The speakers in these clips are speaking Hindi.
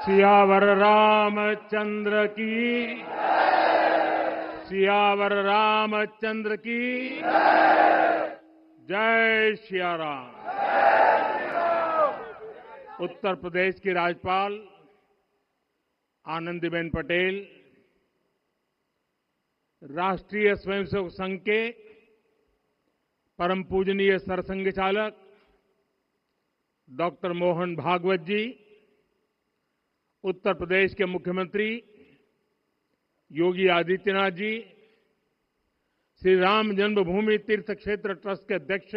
सियावर रामचंद्र की सियावर रामचंद्र की जय सिया राम। उत्तर प्रदेश की राज्यपाल आनंदीबेन पटेल, राष्ट्रीय स्वयंसेवक संघ के परम पूजनीय सरसंघ चालक डॉक्टर मोहन भागवत जी, उत्तर प्रदेश के मुख्यमंत्री योगी आदित्यनाथ जी, श्री राम जन्मभूमि तीर्थ क्षेत्र ट्रस्ट के अध्यक्ष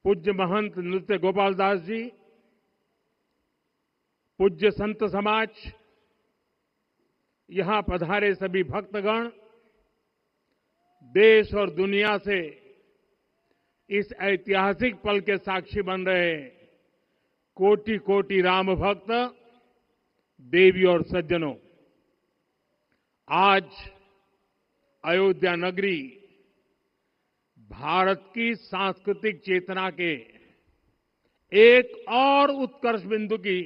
पूज्य महंत नृत्य गोपाल दास जी, पूज्य संत समाज, यहां पधारे सभी भक्तगण, देश और दुनिया से इस ऐतिहासिक पल के साक्षी बन रहे कोटि कोटि राम भक्त, देवी और सज्जनों, आज अयोध्या नगरी भारत की सांस्कृतिक चेतना के एक और उत्कर्ष बिंदु की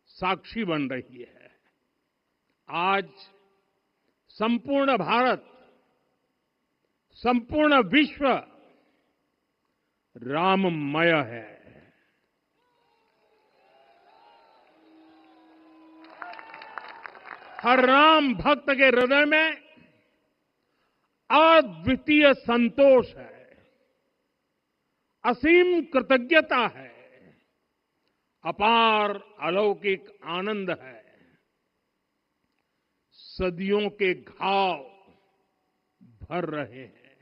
साक्षी बन रही है। आज संपूर्ण भारत, संपूर्ण विश्व राममय है। हर राम भक्त के हृदय में अद्वितीय संतोष है, असीम कृतज्ञता है, अपार अलौकिक आनंद है। सदियों के घाव भर रहे हैं,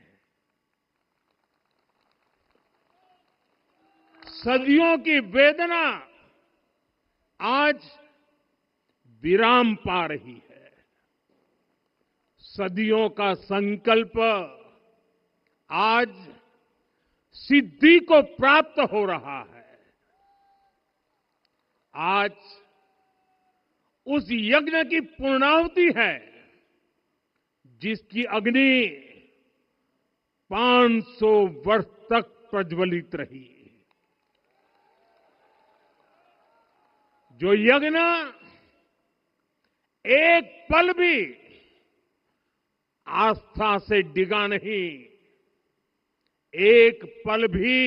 सदियों की वेदना आज विराम पा रही है, सदियों का संकल्प आज सिद्धि को प्राप्त हो रहा है। आज उस यज्ञ की पूर्णाहुति है जिसकी अग्नि 500 वर्ष तक प्रज्वलित रही। जो यज्ञ एक पल भी आस्था से डिगा नहीं, एक पल भी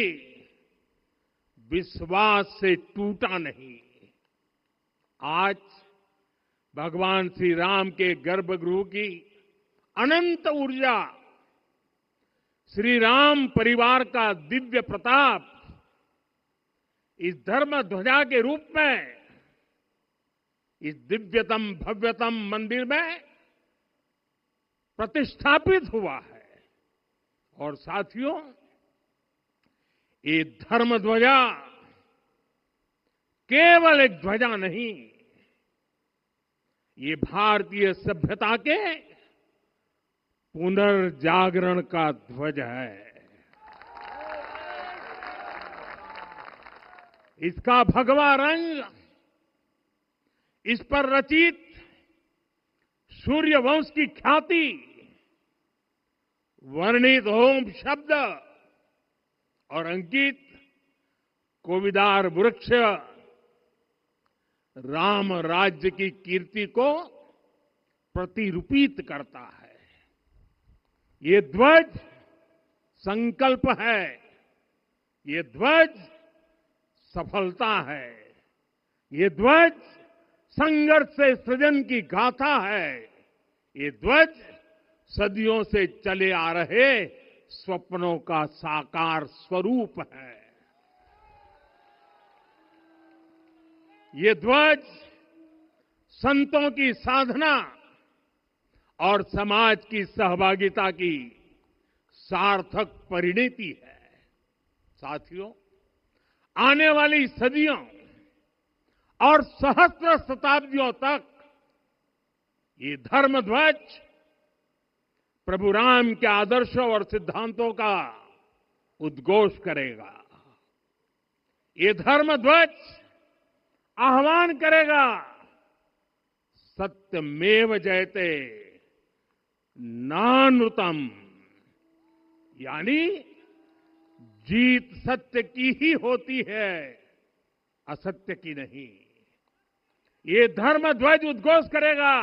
विश्वास से टूटा नहीं। आज भगवान श्री राम के गर्भगृह की अनंत ऊर्जा, श्री राम परिवार का दिव्य प्रताप इस धर्म ध्वजा के रूप में इस दिव्यतम भव्यतम मंदिर में प्रतिष्ठापित हुआ है। और साथियों, ये धर्म ध्वजा केवल एक ध्वजा नहीं, ये भारतीय सभ्यता के पुनर्जागरण का ध्वज है। इसका भगवा रंग, इस पर रचित सूर्य वंश की ख्याति, वर्णित ओम शब्द और अंकित कोविदार वृक्ष राम राज्य की कीर्ति को प्रतिरूपित करता है। ये ध्वज संकल्प है, ये ध्वज सफलता है, ये ध्वज संघर्ष से सृजन की गाथा है, ये ध्वज सदियों से चले आ रहे स्वप्नों का साकार स्वरूप है। ये ध्वज संतों की साधना और समाज की सहभागिता की सार्थक परिणति है। साथियों, आने वाली सदियों और सहस्त्र शताब्दियों तक ये धर्म ध्वज प्रभु राम के आदर्शों और सिद्धांतों का उद्घोष करेगा। ये धर्म ध्वज आह्वान करेगा, सत्यमेव जयते नानृतम, यानी जीत सत्य की ही होती है, असत्य की नहीं। ये धर्म ध्वज उद्घोष करेगा,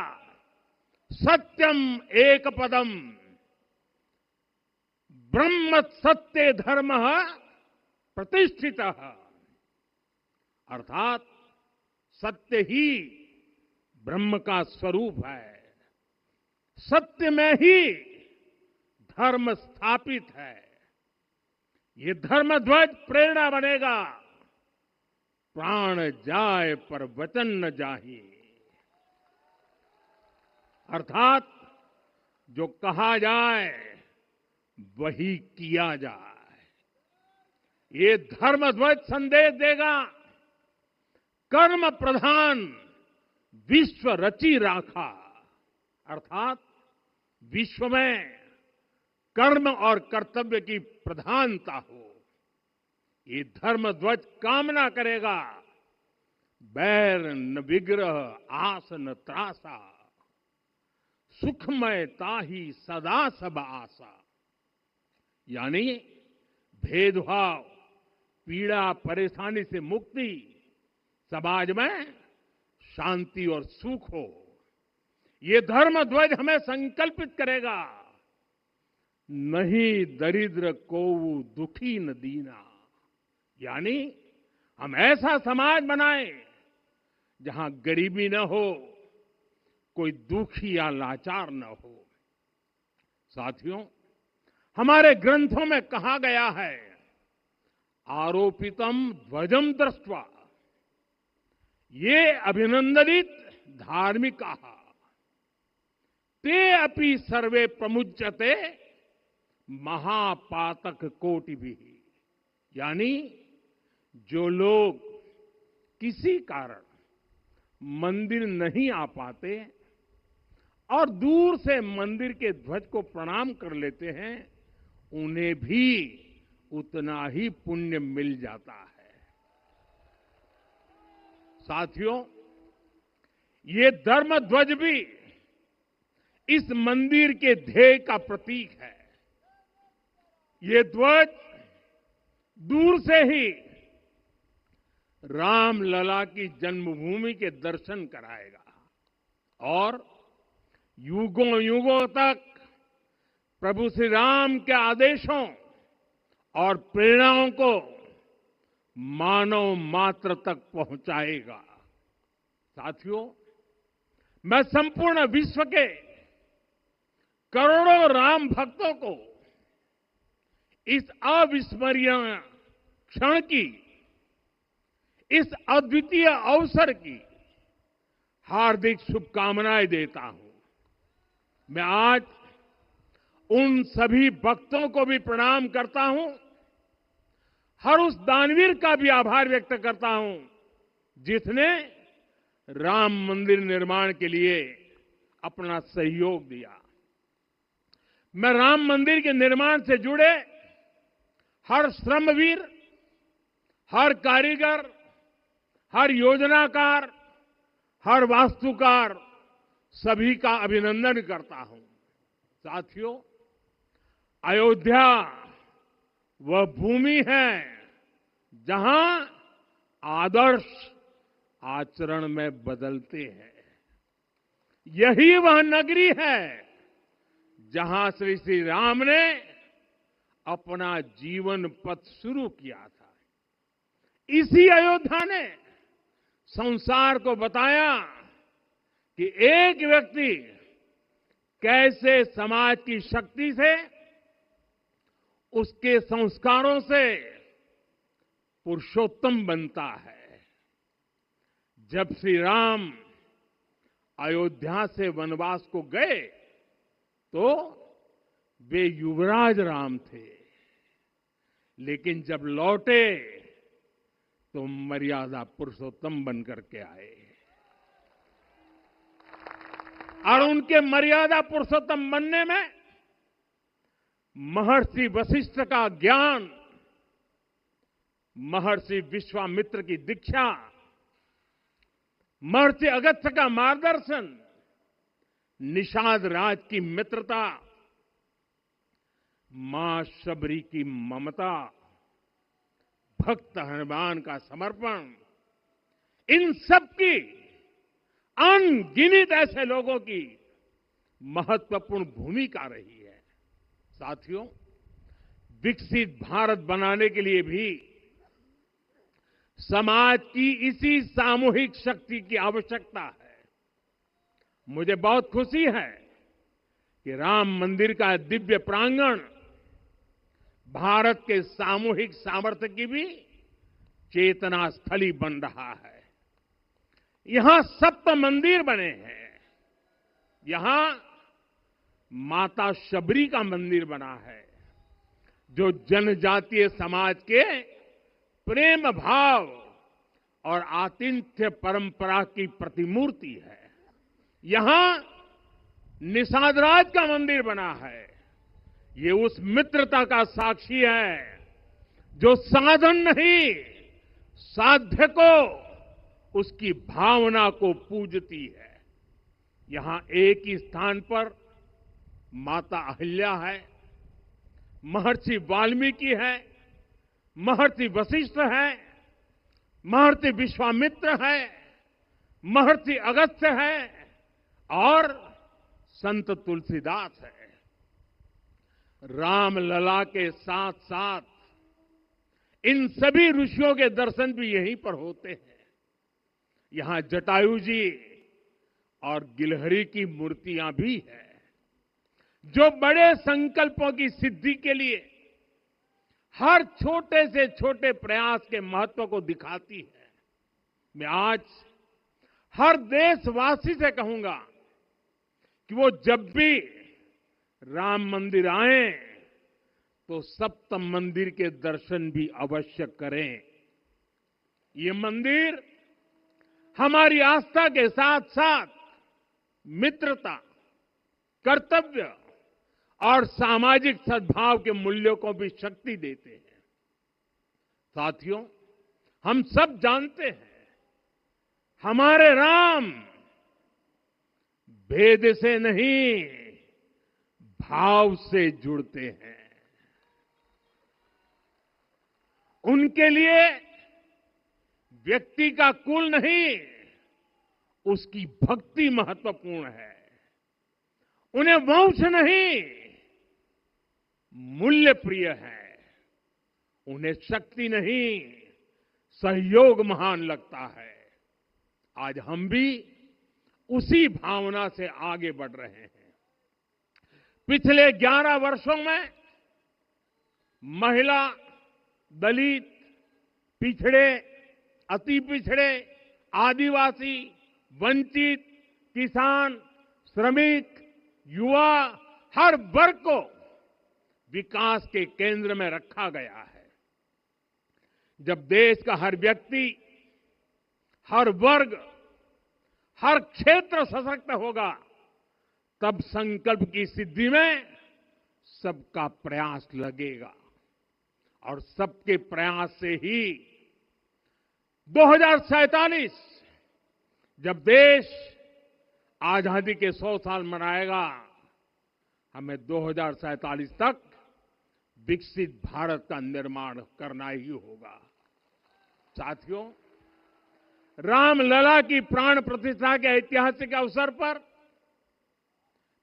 सत्यम एक पदम, ब्रह्म सत्य धर्म प्रतिष्ठित, अर्थात सत्य ही ब्रह्म का स्वरूप है, सत्य में ही धर्म स्थापित है। ये धर्म ध्वज प्रेरणा बनेगा, प्राण जाए पर वचन न जाहि, अर्थात जो कहा जाए वही किया जाए। ये धर्म ध्वज संदेश देगा, कर्म प्रधान विश्व रची राखा, अर्थात विश्व में कर्म और कर्तव्य की प्रधानता हो। ये धर्म ध्वज कामना करेगा, बैर न विग्रह आस न त्रासा, सुखमय ताहि सदा सब आशा, यानी भेदभाव, पीड़ा, परेशानी से मुक्ति, समाज में शांति और सुख हो। ये धर्म ध्वज हमें संकल्पित करेगा, नहीं दरिद्र कोउ दुखी न दीना, यानी हम ऐसा समाज बनाएं जहां गरीबी न हो, कोई दुखी या लाचार न हो। साथियों, हमारे ग्रंथों में कहा गया है, आरोपितम ध्वजम दृष्ट्वा ये अभिनंदनित धार्मिका ते अपि सर्वे प्रमुच्यते महापातक कोटि भी, यानी जो लोग किसी कारण मंदिर नहीं आ पाते और दूर से मंदिर के ध्वज को प्रणाम कर लेते हैं, उन्हें भी उतना ही पुण्य मिल जाता है। साथियों, ये धर्म ध्वज भी इस मंदिर के ध्येय का प्रतीक है। ये ध्वज दूर से ही राम लला की जन्मभूमि के दर्शन कराएगा और युगों युगों तक प्रभु श्री राम के आदेशों और प्रेरणाओं को मानव मात्र तक पहुंचाएगा। साथियों, मैं संपूर्ण विश्व के करोड़ों राम भक्तों को इस अविस्मरणीय क्षण की, इस अद्वितीय अवसर की हार्दिक शुभकामनाएं देता हूं। मैं आज उन सभी भक्तों को भी प्रणाम करता हूं, हर उस दानवीर का भी आभार व्यक्त करता हूं जिसने राम मंदिर निर्माण के लिए अपना सहयोग दिया। मैं राम मंदिर के निर्माण से जुड़े हर श्रमवीर, हर कारीगर, हर योजनाकार, हर वास्तुकार, सभी का अभिनंदन करता हूं। साथियों, अयोध्या वह भूमि है जहां आदर्श आचरण में बदलते हैं। यही वह नगरी है जहां श्री श्री राम ने अपना जीवन पथ शुरू किया था। इसी अयोध्या ने संसार को बताया कि एक व्यक्ति कैसे समाज की शक्ति से, उसके संस्कारों से पुरुषोत्तम बनता है। जब श्री राम अयोध्या से वनवास को गए तो वे युवराज राम थे, लेकिन जब लौटे तो मर्यादा पुरुषोत्तम बनकर के आए और उनके मर्यादा पुरुषोत्तम बनने में महर्षि वशिष्ठ का ज्ञान, महर्षि विश्वामित्र की दीक्षा, महर्षि अगस्त्य का मार्गदर्शन, निषाद राज की मित्रता, मां शबरी की ममता, भक्त हनुमान का समर्पण, इन सब की अनगिनत ऐसे लोगों की महत्वपूर्ण भूमिका रही है। साथियों, विकसित भारत बनाने के लिए भी समाज की इसी सामूहिक शक्ति की आवश्यकता है। मुझे बहुत खुशी है कि राम मंदिर का दिव्य प्रांगण भारत के सामूहिक सामर्थ्य की भी चेतना स्थली बन रहा है। यहां सप्त मंदिर बने हैं। यहां माता शबरी का मंदिर बना है, जो जनजातीय समाज के प्रेम भाव और आतिथ्य परंपरा की प्रतिमूर्ति है। यहां निषादराज का मंदिर बना है। ये उस मित्रता का साक्षी है जो साधन नहीं, साध्य को, उसकी भावना को पूजती है। यहां एक ही स्थान पर माता अहिल्या है, महर्षि वाल्मीकि है, महर्षि वशिष्ठ है, महर्षि विश्वामित्र है, महर्षि अगस्त्य है और संत तुलसीदास है। रामलला के साथ साथ इन सभी ऋषियों के दर्शन भी यहीं पर होते हैं। यहां जटायु जी और गिलहरी की मूर्तियां भी है, जो बड़े संकल्पों की सिद्धि के लिए हर छोटे से छोटे प्रयास के महत्व को दिखाती है। मैं आज हर देशवासी से कहूंगा कि वो जब भी राम मंदिर आए तो सप्त मंदिर के दर्शन भी अवश्य करें। ये मंदिर हमारी आस्था के साथ साथ मित्रता, कर्तव्य और सामाजिक सद्भाव के मूल्यों को भी शक्ति देते हैं। साथियों, हम सब जानते हैं, हमारे राम भेद से नहीं, भाव से जुड़ते हैं। उनके लिए व्यक्ति का कुल नहीं, उसकी भक्ति महत्वपूर्ण है। उन्हें वंश नहीं, मूल्य प्रिय है। उन्हें शक्ति नहीं, सहयोग महान लगता है। आज हम भी उसी भावना से आगे बढ़ रहे हैं। पिछले 11 वर्षों में महिला, दलित, पिछड़े, अति पिछड़े, आदिवासी, वंचित, किसान, श्रमिक, युवा, हर वर्ग को विकास के केंद्र में रखा गया है। जब देश का हर व्यक्ति, हर वर्ग, हर क्षेत्र सशक्त होगा, तब संकल्प की सिद्धि में सबका प्रयास लगेगा और सबके प्रयास से ही 2047 जब देश आजादी के 100 साल मनाएगा, हमें 2047 तक विकसित भारत का निर्माण करना ही होगा। साथियों, रामलला की प्राण प्रतिष्ठा के ऐतिहासिक अवसर पर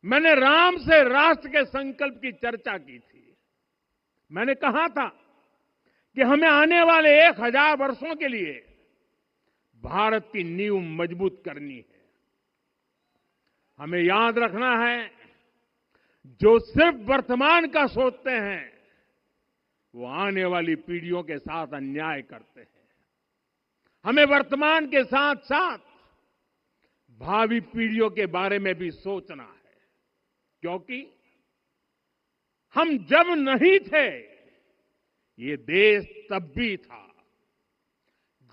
मैंने राम से राष्ट्र के संकल्प की चर्चा की थी। मैंने कहा था कि हमें आने वाले 1000 वर्षों के लिए भारत की नींव मजबूत करनी है। हमें याद रखना है, जो सिर्फ वर्तमान का सोचते हैं वो आने वाली पीढ़ियों के साथ अन्याय करते हैं। हमें वर्तमान के साथ साथ भावी पीढ़ियों के बारे में भी सोचना है, क्योंकि हम जब नहीं थे ये देश तब भी था,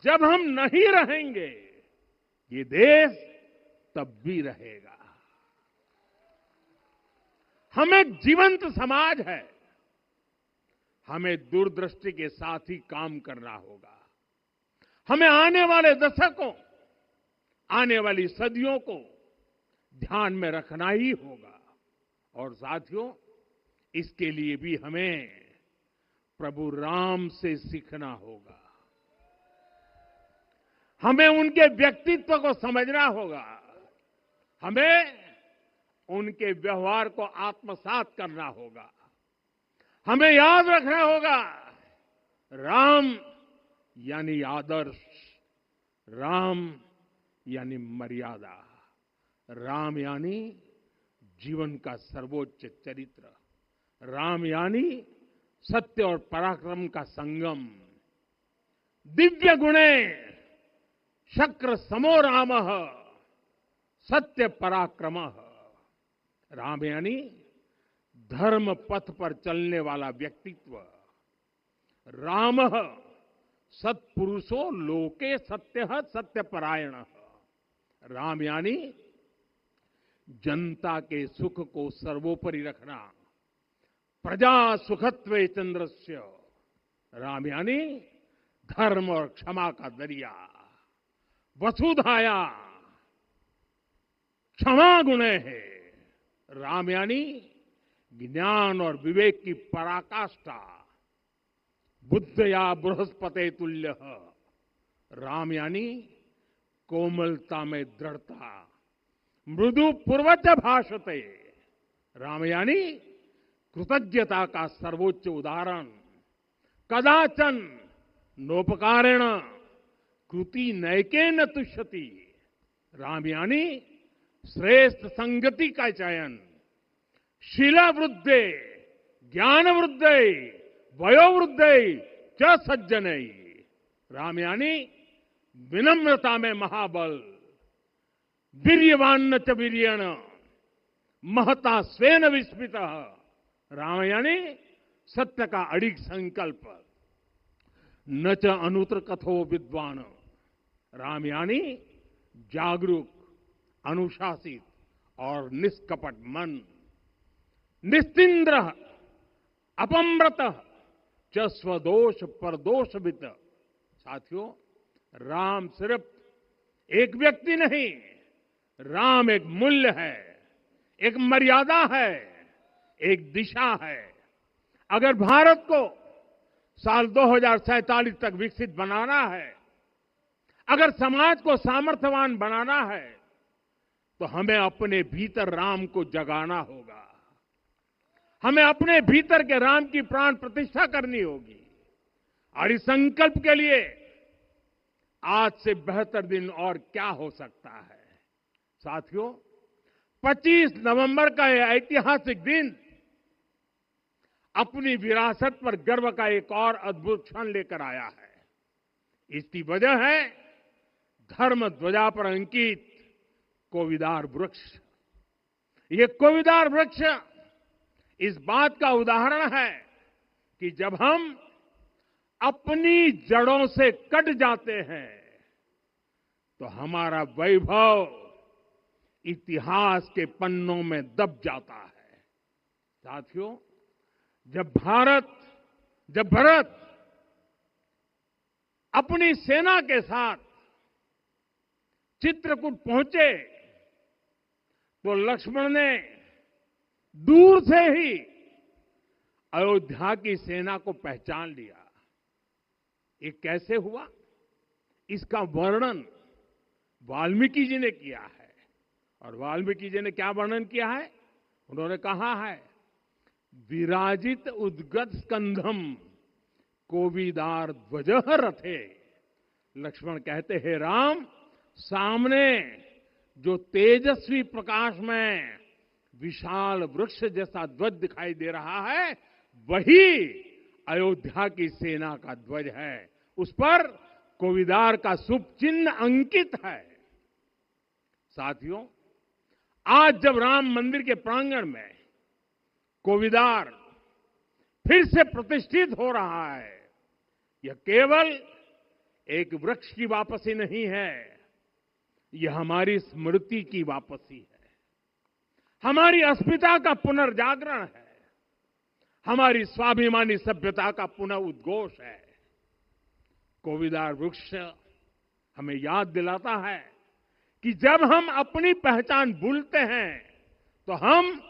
जब हम नहीं रहेंगे ये देश तब भी रहेगा। हम एक जीवंत समाज है, हमें दूरदृष्टि के साथ ही काम करना होगा। हमें आने वाले दशकों, आने वाली सदियों को ध्यान में रखना ही होगा। और साथियों, इसके लिए भी हमें प्रभु राम से सीखना होगा। हमें उनके व्यक्तित्व को समझना होगा। हमें उनके व्यवहार को आत्मसात करना होगा। हमें याद रखना होगा, राम यानी आदर्श, राम यानी मर्यादा, राम यानी जीवन का सर्वोच्च चरित्र, राम यानी सत्य और पराक्रम का संगम। दिव्य गुणे शक्र समो रामः सत्य पराक्रमः। राम यानी धर्म पथ पर चलने वाला व्यक्तित्व। रामः सत्पुरुषो लोके सत्यः सत्यपरायणः। राम यानी जनता के सुख को सर्वोपरि रखना, प्रजा सुखत्वे चंद्रस्य। राम यानी धर्म और क्षमा का दरिया। वसुधाया क्षमा गुणे है। राम यानी ज्ञान और विवेक की पराकाष्ठा। बुद्ध या बृहस्पति तुल्य। राम यानी कोमलता में दृढ़ता। मृदु पूर्वज भाषते। राम यानी कृतज्ञता का सर्वोच्च उदाहरण। कदाचन नोपकारेण कृति नैकेन तुष्यति। राम यानी श्रेष्ठ संगति का चयन। शीला वृद्धे ज्ञान वृद्धे वयोवृद्धे च सज्जनई। राम यानी विनम्रता में महाबल। वीर्यवान च वीर्यण महता स्वेन विस्मितः। राम यानी सत्य का अडिग संकल्प। न च अनुत्र कथो विद्वान। राम यानी जागरूक, अनुशासित और निष्कपट मन। निस्तिंद्र अपम्रत च स्वदोष परदोषवित। साथियों, राम सिर्फ एक व्यक्ति नहीं, राम एक मूल्य है, एक मर्यादा है, एक दिशा है। अगर भारत को साल 2047 तक विकसित बनाना है, अगर समाज को सामर्थ्यवान बनाना है, तो हमें अपने भीतर राम को जगाना होगा। हमें अपने भीतर के राम की प्राण प्रतिष्ठा करनी होगी। और इस संकल्प के लिए आज से बेहतर दिन और क्या हो सकता है। साथियों, 25 नवंबर का यह ऐतिहासिक दिन अपनी विरासत पर गर्व का एक और अद्भुत क्षण लेकर आया है। इसकी वजह है धर्म ध्वजा पर अंकित कोविदार वृक्ष। ये कोविदार वृक्ष इस बात का उदाहरण है कि जब हम अपनी जड़ों से कट जाते हैं तो हमारा वैभव इतिहास के पन्नों में दब जाता है। साथियों, जब भरत अपनी सेना के साथ चित्रकूट पहुंचे तो लक्ष्मण ने दूर से ही अयोध्या की सेना को पहचान लिया। ये कैसे हुआ, इसका वर्णन वाल्मीकि जी ने किया है। और वाल्मीकि जी ने क्या वर्णन किया है? उन्होंने कहा है, विराजित उद्गत स्कंधम कोविदार ध्वजः रथे। लक्ष्मण कहते हैं, राम, सामने जो तेजस्वी प्रकाश में विशाल वृक्ष जैसा ध्वज दिखाई दे रहा है, वही अयोध्या की सेना का ध्वज है। उस पर कोविदार का शुभ चिन्ह अंकित है। साथियों, आज जब राम मंदिर के प्रांगण में कोविदार फिर से प्रतिष्ठित हो रहा है, यह केवल एक वृक्ष की वापसी नहीं है, यह हमारी स्मृति की वापसी है, हमारी अस्मिता का पुनर्जागरण है, हमारी स्वाभिमानी सभ्यता का पुनः उद्घोष है। कोविदार वृक्ष हमें याद दिलाता है कि जब हम अपनी पहचान भूलते हैं तो हम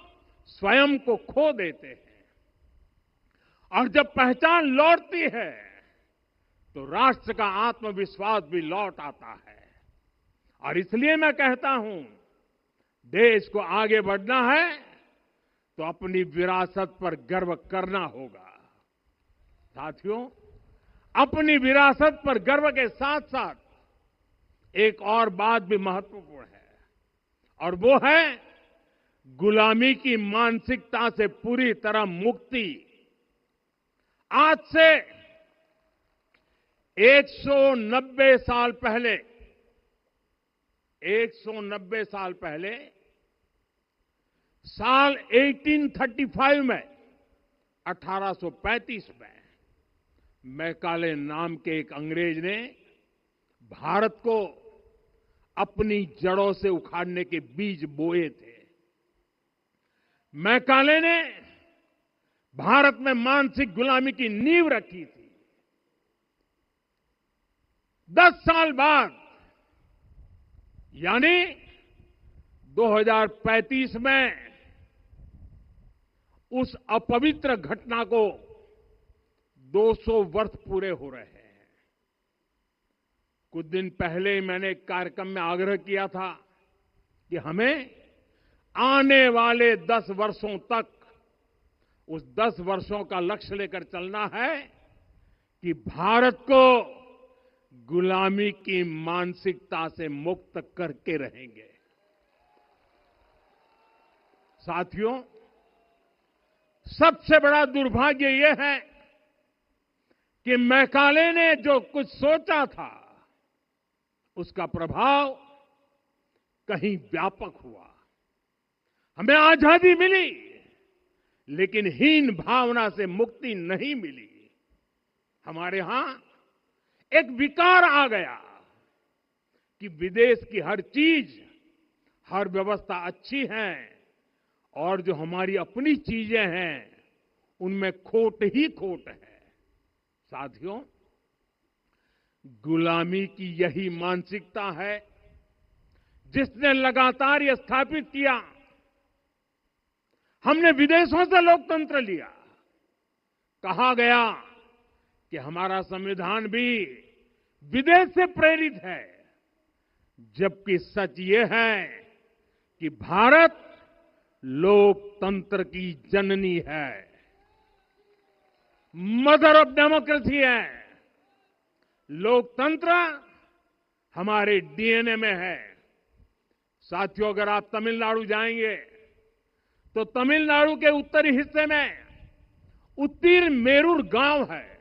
स्वयं को खो देते हैं, और जब पहचान लौटती है तो राष्ट्र का आत्मविश्वास भी लौट आता है। और इसलिए मैं कहता हूं, देश को आगे बढ़ना है तो अपनी विरासत पर गर्व करना होगा। साथियों, अपनी विरासत पर गर्व के साथ साथ एक और बात भी महत्वपूर्ण है, और वो है गुलामी की मानसिकता से पूरी तरह मुक्ति। आज से 190 साल पहले 190 साल पहले साल 1835 में 1835 में मैकाले नाम के एक अंग्रेज ने भारत को अपनी जड़ों से उखाड़ने के बीज बोए थे। मैकाले ने भारत में मानसिक गुलामी की नींव रखी थी। 10 साल बाद यानी 2035 में उस अपवित्र घटना को 200 वर्ष पूरे हो रहे हैं। कुछ दिन पहले मैंने एक कार्यक्रम में आग्रह किया था कि हमें आने वाले 10 वर्षों तक उस 10 वर्षों का लक्ष्य लेकर चलना है कि भारत को गुलामी की मानसिकता से मुक्त करके रहेंगे। साथियों, सबसे बड़ा दुर्भाग्य यह है कि मैकाले ने जो कुछ सोचा था उसका प्रभाव कहीं व्यापक हुआ। हमें आजादी मिली, लेकिन हीन भावना से मुक्ति नहीं मिली। हमारे यहां एक विकार आ गया कि विदेश की हर चीज, हर व्यवस्था अच्छी है और जो हमारी अपनी चीजें हैं उनमें खोट ही खोट है। साथियों, गुलामी की यही मानसिकता है जिसने लगातार यह स्थापित किया। हमने विदेशों से लोकतंत्र लिया। कहा गया कि हमारा संविधान भी विदेश से प्रेरित है, जबकि सच ये है कि भारत लोकतंत्र की जननी है, मदर ऑफ डेमोक्रेसी है। लोकतंत्र हमारे डीएनए में है। साथियों, अगर आप तमिलनाडु जाएंगे तो तमिलनाडु के उत्तरी हिस्से में उत्तीरमेरूर गांव है।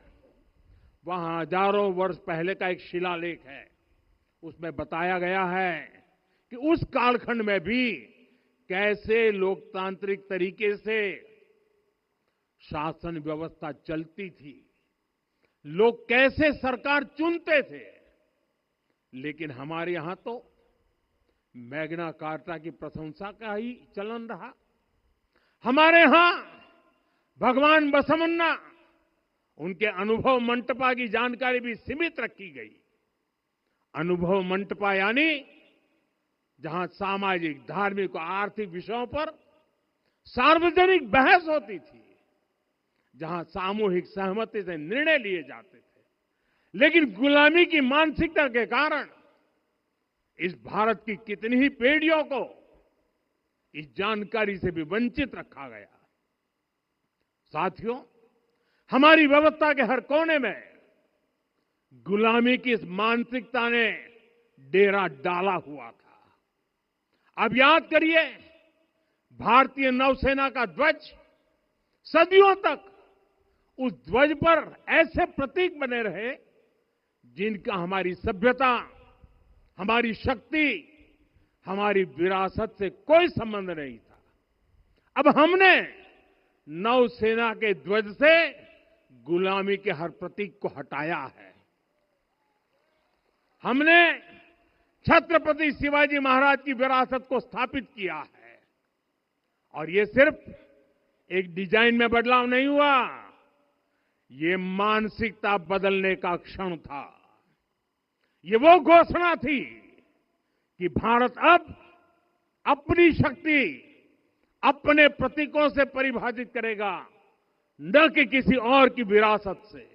वहां हजारों वर्ष पहले का एक शिलालेख है। उसमें बताया गया है कि उस कालखंड में भी कैसे लोकतांत्रिक तरीके से शासन व्यवस्था चलती थी, लोग कैसे सरकार चुनते थे। लेकिन हमारे यहां तो मैग्ना कार्टा की प्रशंसा का ही चलन रहा। हमारे यहां भगवान बसवन्ना, उनके अनुभव मंटपा की जानकारी भी सीमित रखी गई। अनुभव मंटपा यानी जहां सामाजिक, धार्मिक और आर्थिक विषयों पर सार्वजनिक बहस होती थी, जहां सामूहिक सहमति से निर्णय लिए जाते थे। लेकिन गुलामी की मानसिकता के कारण इस भारत की कितनी ही पीढ़ियों को इस जानकारी से भी वंचित रखा गया। साथियों, हमारी व्यवस्था के हर कोने में गुलामी की इस मानसिकता ने डेरा डाला हुआ था। अब याद करिए, भारतीय नौसेना का ध्वज सदियों तक उस ध्वज पर ऐसे प्रतीक बने रहे जिनका हमारी सभ्यता, हमारी शक्ति, हमारी विरासत से कोई संबंध नहीं था। अब हमने नौसेना के ध्वज से गुलामी के हर प्रतीक को हटाया है। हमने छत्रपति शिवाजी महाराज की विरासत को स्थापित किया है। और ये सिर्फ एक डिजाइन में बदलाव नहीं हुआ, ये मानसिकता बदलने का क्षण था। ये वो घोषणा थी कि भारत अब अपनी शक्ति अपने प्रतीकों से परिभाषित करेगा, न कि किसी और की विरासत से।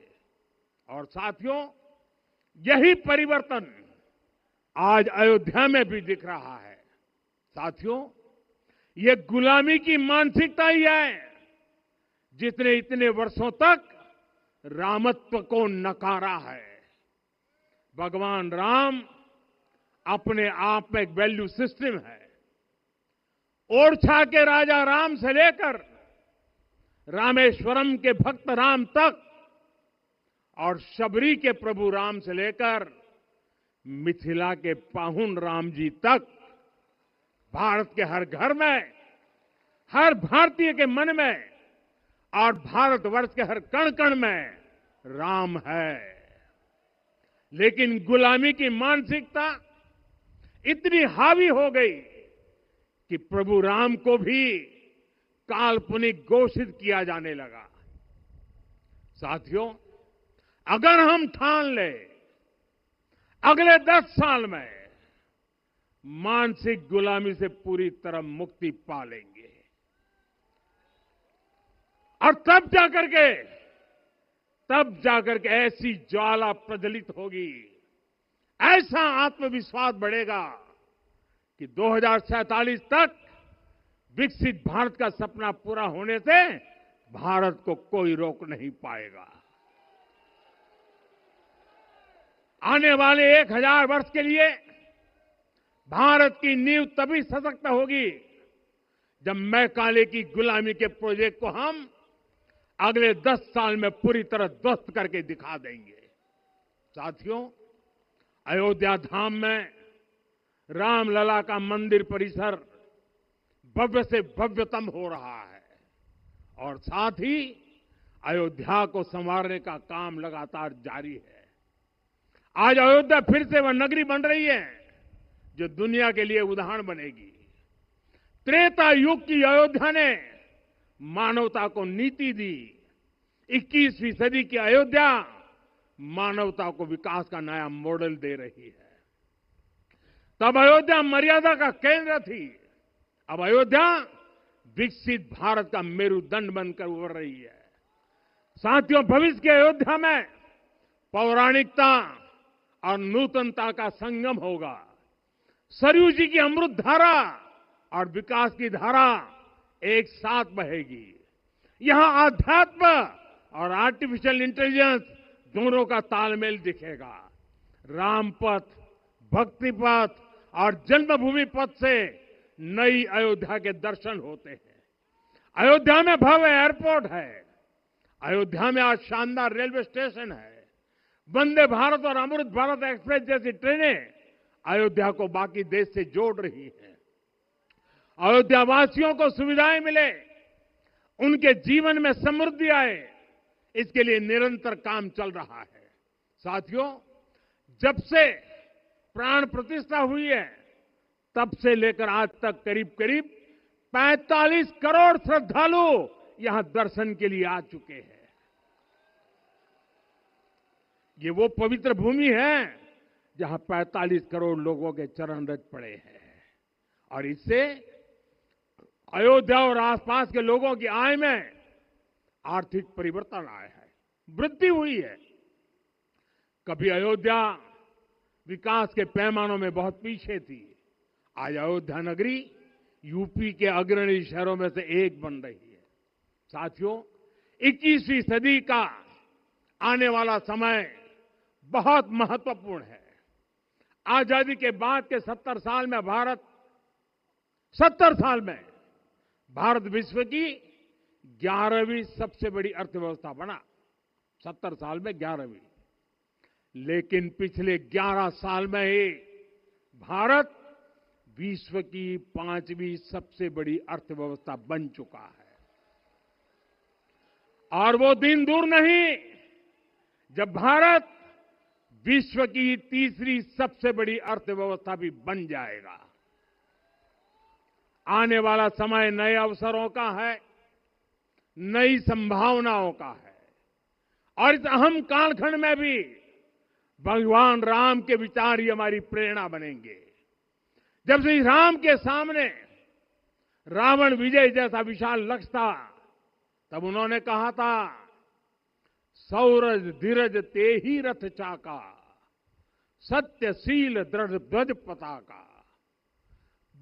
और साथियों, यही परिवर्तन आज अयोध्या में भी दिख रहा है। साथियों, ये गुलामी की मानसिकता ही है जिसने इतने वर्षों तक रामत्व को नकारा है। भगवान राम अपने आप में एक वैल्यू सिस्टम है। ओरछा के राजा राम से लेकर रामेश्वरम के भक्त राम तक और शबरी के प्रभु राम से लेकर मिथिला के पाहुन राम जी तक भारत के हर घर में, हर भारतीय के मन में और भारतवर्ष के हर कण कण में राम है। लेकिन गुलामी की मानसिकता इतनी हावी हो गई कि प्रभु राम को भी काल्पनिक घोषित किया जाने लगा। साथियों, अगर हम ठान लें अगले 10 साल में मानसिक गुलामी से पूरी तरह मुक्ति पा लेंगे और तब जाकर के ऐसी ज्वाला प्रज्वलित होगी, ऐसा आत्मविश्वास बढ़ेगा कि 2047 तक विकसित भारत का सपना पूरा होने से भारत को कोई रोक नहीं पाएगा। आने वाले 1000 वर्ष के लिए भारत की नींव तभी सशक्त होगी जब मैकाले की गुलामी के प्रोजेक्ट को हम अगले 10 साल में पूरी तरह ध्वस्त करके दिखा देंगे। साथियों, अयोध्या धाम में रामलला का मंदिर परिसर भव्य से भव्यतम हो रहा है और साथ ही अयोध्या को संवारने का काम लगातार जारी है। आज अयोध्या फिर से वह नगरी बन रही है जो दुनिया के लिए उदाहरण बनेगी। त्रेता युग की अयोध्या ने मानवता को नीति दी। 21वीं सदी की अयोध्या मानवता को विकास का नया मॉडल दे रही है। तब अयोध्या मर्यादा का केंद्र थी, अब अयोध्या विकसित भारत का मेरुदंड बनकर उभर रही है। साथियों, भविष्य की अयोध्या में पौराणिकता और नूतनता का संगम होगा। सरयू जी की अमृत धारा और विकास की धारा एक साथ बहेगी। यहां आध्यात्म और आर्टिफिशियल इंटेलिजेंस दोनों का तालमेल दिखेगा। राम पथ, भक्ति पथ और जन्मभूमि पथ से नई अयोध्या के दर्शन होते हैं। अयोध्या में भव्य एयरपोर्ट है। अयोध्या में आज शानदार रेलवे स्टेशन है। वंदे भारत और अमृत भारत एक्सप्रेस जैसी ट्रेनें अयोध्या को बाकी देश से जोड़ रही हैं। अयोध्या वासियों को सुविधाएं मिले, उनके जीवन में समृद्धि आए, इसके लिए निरंतर काम चल रहा है। साथियों, जब से प्राण प्रतिष्ठा हुई है तब से लेकर आज तक करीब 45 करोड़ श्रद्धालु यहां दर्शन के लिए आ चुके हैं। ये वो पवित्र भूमि है जहां 45 करोड़ लोगों के चरण रज पड़े हैं और इससे अयोध्या और आसपास के लोगों की आय में आर्थिक परिवर्तन आया है, वृद्धि हुई है। कभी अयोध्या विकास के पैमानों में बहुत पीछे थी, आज अयोध्या नगरी यूपी के अग्रणी शहरों में से एक बन रही है। साथियों, 21वीं सदी का आने वाला समय बहुत महत्वपूर्ण है। आजादी के बाद के 70 साल में भारत विश्व की 11वीं सबसे बड़ी अर्थव्यवस्था बना। 70 साल में 11वीं। लेकिन पिछले 11 साल में ही भारत विश्व की 5वीं सबसे बड़ी अर्थव्यवस्था बन चुका है। और वो दिन दूर नहीं जब भारत विश्व की 3री सबसे बड़ी अर्थव्यवस्था भी बन जाएगा। आने वाला समय नए अवसरों का है, नई संभावनाओं का है और इस अहम कालखंड में भी भगवान राम के विचार ही हमारी प्रेरणा बनेंगे। जब श्री राम के सामने रावण विजय जैसा विशाल लक्ष्य था, तब उन्होंने कहा था, सौरज धीरज ते ही रथ चाका, सत्यशील दृढ़ ध्वज पताका।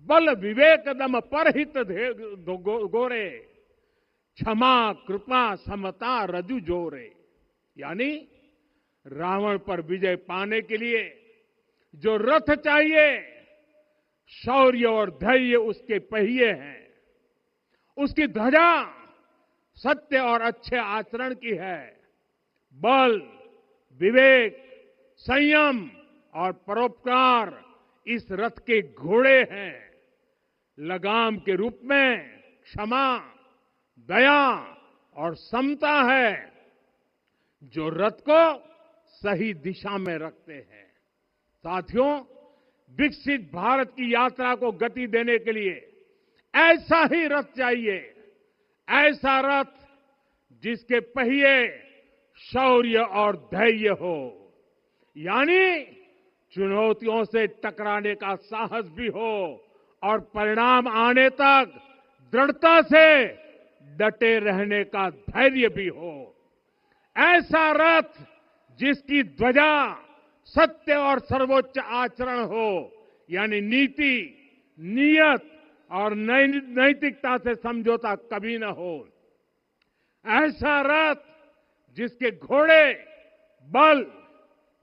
बल विवेक दम परहित गोरे, क्षमा कृपा समता रजु जोरे। यानी रावण पर विजय पाने के लिए जो रथ चाहिए, शौर्य और धैर्य उसके पहिए हैं, उसकी ध्वजा सत्य और अच्छे आचरण की है, बल विवेक संयम और परोपकार इस रथ के घोड़े हैं, लगाम के रूप में क्षमा दया और समता है जो रथ को सही दिशा में रखते हैं। साथियों, विकसित भारत की यात्रा को गति देने के लिए ऐसा ही रथ चाहिए, ऐसा रथ जिसके पहिए शौर्य और धैर्य हो, यानी चुनौतियों से टकराने का साहस भी हो और परिणाम आने तक दृढ़ता से डटे रहने का धैर्य भी हो। ऐसा रथ जिसकी ध्वजा सत्य और सर्वोच्च आचरण हो, यानी नीति नियत और नैतिकता से समझौता कभी न हो। ऐसा रथ जिसके घोड़े बल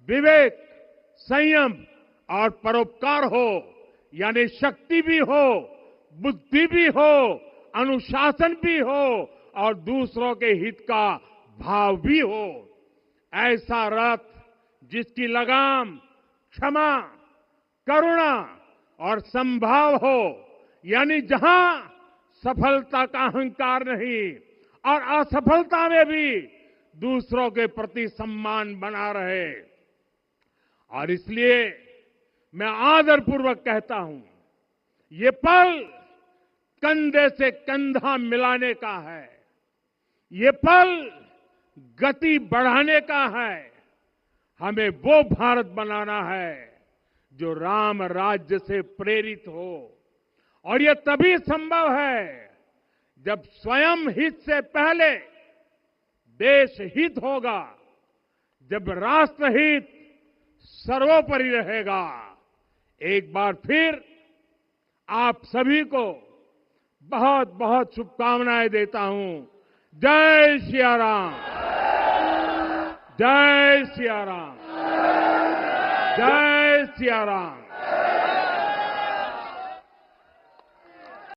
विवेक संयम और परोपकार हो, यानी शक्ति भी हो, बुद्धि भी हो, अनुशासन भी हो और दूसरों के हित का भाव भी हो। ऐसा रथ जिसकी लगाम क्षमा करुणा और संभाव हो, यानी जहां सफलता का अहंकार नहीं और असफलता में भी दूसरों के प्रति सम्मान बना रहे। और इसलिए मैं आदरपूर्वक कहता हूं, ये पल कंधे से कंधा मिलाने का है, ये पल गति बढ़ाने का है। हमें वो भारत बनाना है जो राम राज्य से प्रेरित हो, और ये तभी संभव है जब स्वयं हित से पहले देश हित होगा, जब राष्ट्र हित सर्वोपरि रहेगा। एक बार फिर आप सभी को बहुत बहुत शुभकामनाएं देता हूं। जय सिया राम, जय सिया राम, जय सिया राम।